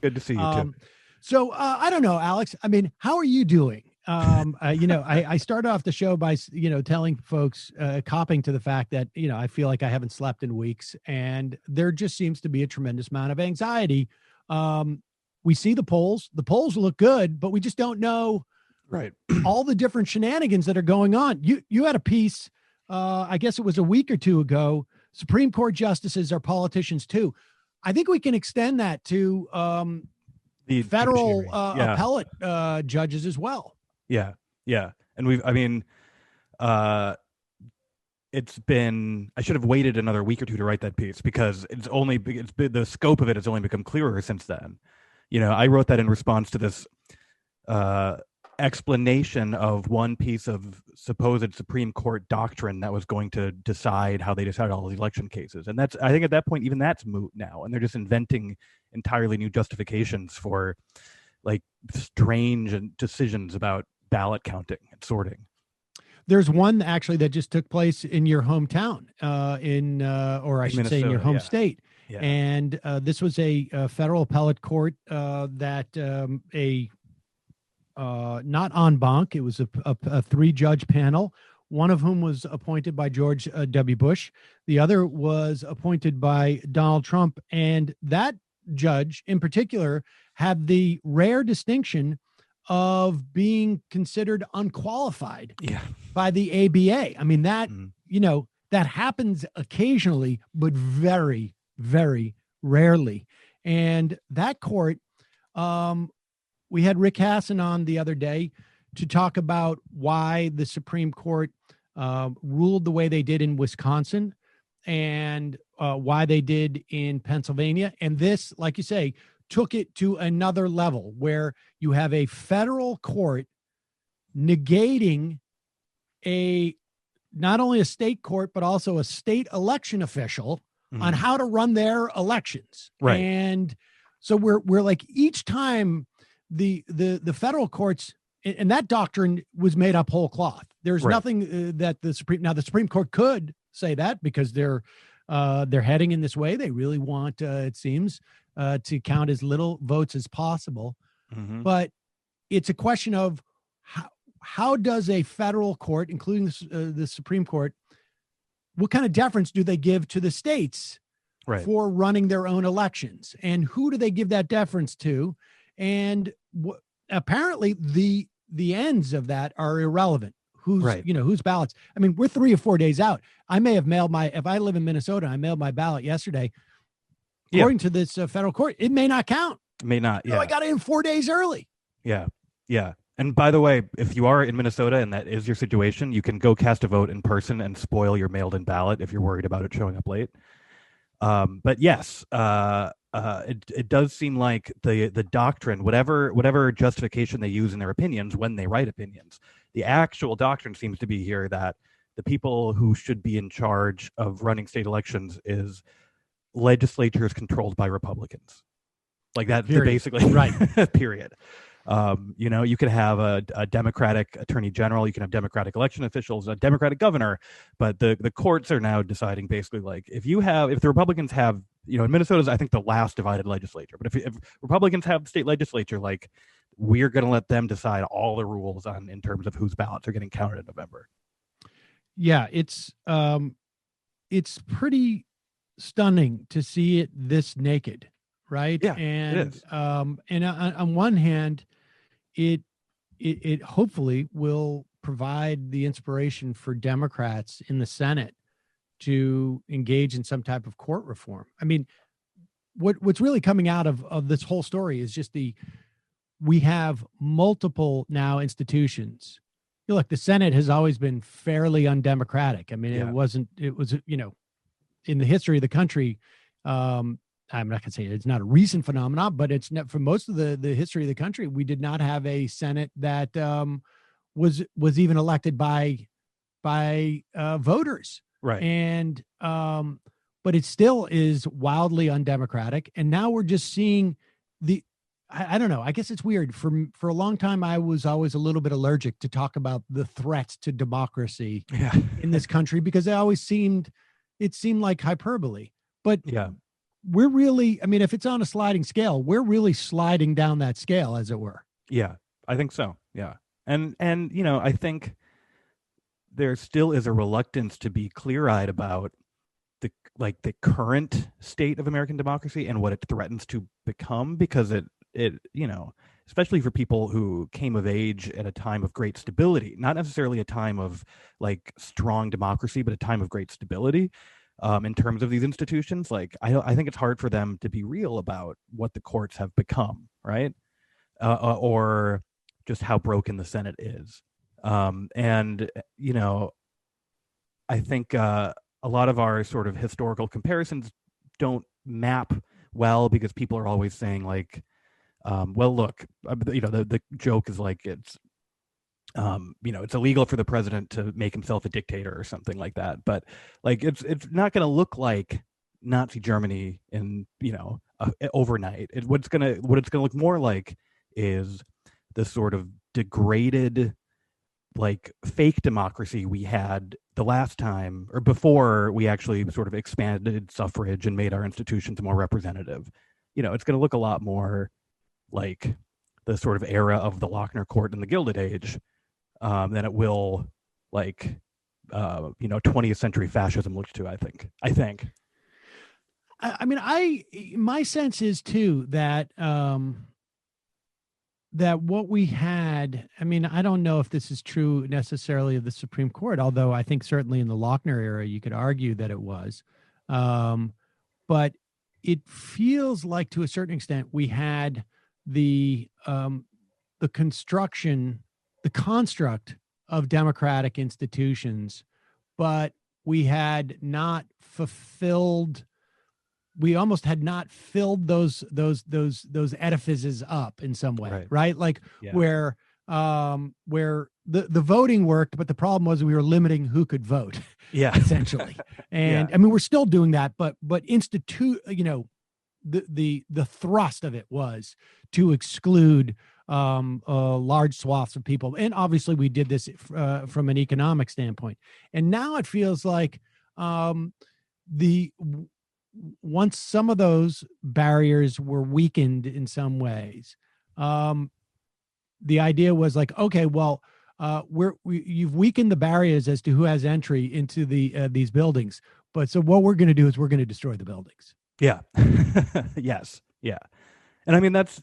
Good to see you too. So I don't know, Alex. I mean, how are you doing? I started off the show by, telling folks, copping to the fact that, I feel like I haven't slept in weeks, and there just seems to be a tremendous amount of anxiety. We see the polls. The polls look good, but we just don't know Right. all the different shenanigans that are going on. You had a piece, I guess it was a week or two ago. Supreme Court justices are politicians too. I think we can extend that to The federal judiciary. Yeah. appellate judges as well. Yeah. And it's been, I should have waited another week or two to write that piece, because the scope of it has only become clearer since then. I wrote that in response to this explanation of one piece of supposed Supreme Court doctrine that was going to decide how they decided all the election cases. And I think at that point, even that's moot now. And they're just inventing entirely new justifications for like strange decisions about ballot counting and sorting. There's one actually that just took place in your hometown, or I should say in your home state. Yeah. And this was a federal appellate court that not en banc. It was a 3-judge panel, one of whom was appointed by George W. Bush. The other was appointed by Donald Trump. And that judge in particular had the rare distinction of being considered unqualified by the ABA. I mean, that, that happens occasionally, but very, very rarely. And that court, we had Rick Hassan on the other day to talk about why the Supreme Court ruled the way they did in Wisconsin, and why they did in Pennsylvania. And this, like you say, took it to another level where you have a federal court negating not only a state court, but also a state election official on how to run their elections. Right. And so we're like, each time the federal courts, and that doctrine was made up whole cloth. There's nothing that the Supreme Court could say that, because they're heading in this way. They really want, it seems, to count as little votes as possible. Mm-hmm. But it's a question of how does a federal court, including the Supreme Court, what kind of deference do they give to the states for running their own elections? And who do they give that deference to? And apparently the ends of that are irrelevant. Whose ballots. I mean, we're 3 or 4 days out. I may have mailed if I live in Minnesota, I mailed my ballot yesterday. According to this federal court, it may not count. It may not. Yeah. I got it in 4 days early. Yeah. And by the way, if you are in Minnesota and that is your situation, you can go cast a vote in person and spoil your mailed-in ballot if you're worried about it showing up late. But yes, it does seem like the doctrine, whatever justification they use in their opinions when they write opinions, the actual doctrine seems to be here that the people who should be in charge of running state elections is legislatures controlled by Republicans. Like that, basically right. Period. You could have a Democratic attorney general, you can have Democratic election officials, a Democratic governor, but the courts are now deciding basically like if the Republicans have, in Minnesota's I think the last divided legislature, but if Republicans have the state legislature, like we're going to let them decide all the rules in terms of whose ballots are getting counted in November. Yeah, it's pretty stunning to see it this naked, right? Yeah, and it is. And on one hand, it hopefully will provide the inspiration for Democrats in the Senate to engage in some type of court reform. I mean, what's really coming out of this whole story is just we have multiple now institutions. Look, the Senate has always been fairly undemocratic. I mean, it was, in the history of the country, I'm not going to say it's not a recent phenomenon, but it's not, for most of the history of the country, we did not have a Senate that was even elected by voters. Right. And but it still is wildly undemocratic. And now we're just seeing I don't know. I guess it's weird. For a long time, I was always a little bit allergic to talk about the threats to democracy in this country, because it it seemed like hyperbole. But Yeah. we're really, I mean, if it's on a sliding scale, we're really sliding down that scale, as it were. Yeah. I think so. Yeah. And I think there still is a reluctance to be clear-eyed about the current state of American democracy and what it threatens to become, because it especially for people who came of age at a time of great stability, not necessarily a time of like strong democracy, but a time of great stability, in terms of these institutions. Like I think it's hard for them to be real about what the courts have become, right? Or just how broken the Senate is. And I think a lot of our sort of historical comparisons don't map well, because people are always saying like, well, look, the joke is like it's illegal for the president to make himself a dictator or something like that. But like, it's not going to look like Nazi Germany in overnight. What it's gonna look more like is the sort of degraded, like fake democracy we had the last time, or before we actually sort of expanded suffrage and made our institutions more representative. It's going to look a lot more like the sort of era of the Lochner Court and the Gilded Age, than it will like 20th century fascism looked to. I think. I mean, my sense is too that that what we had, I mean, I don't know if this is true necessarily of the Supreme Court, although I think certainly in the Lochner era, you could argue that it was. But it feels like to a certain extent, we had the construction, the construct of democratic institutions, but we had not fulfilled, we almost had not filled those edifices up in some way, right? Like Yeah. where the voting worked, but the problem was we were limiting who could vote. Yeah. Essentially. And Yeah. I mean, we're still doing that, but the thrust of it was to exclude large swaths of people. And obviously we did this from an economic standpoint. And now it feels like once some of those barriers were weakened in some ways, the idea was like, okay, well, you've weakened the barriers as to who has entry into these buildings. But so what we're going to do is we're going to destroy the buildings. Yeah. Yes. Yeah. And I mean, that's,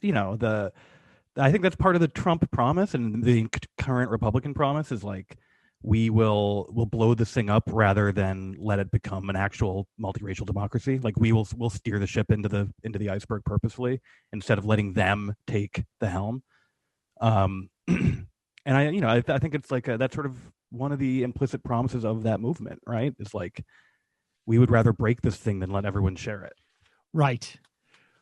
I think that's part of the Trump promise, and the current Republican promise is like, we'll blow this thing up rather than let it become an actual multiracial democracy. Like we'll steer the ship into the iceberg purposefully, instead of letting them take the helm. And I think it's like that's sort of one of the implicit promises of that movement, right? It's like, we would rather break this thing than let everyone share it. Right.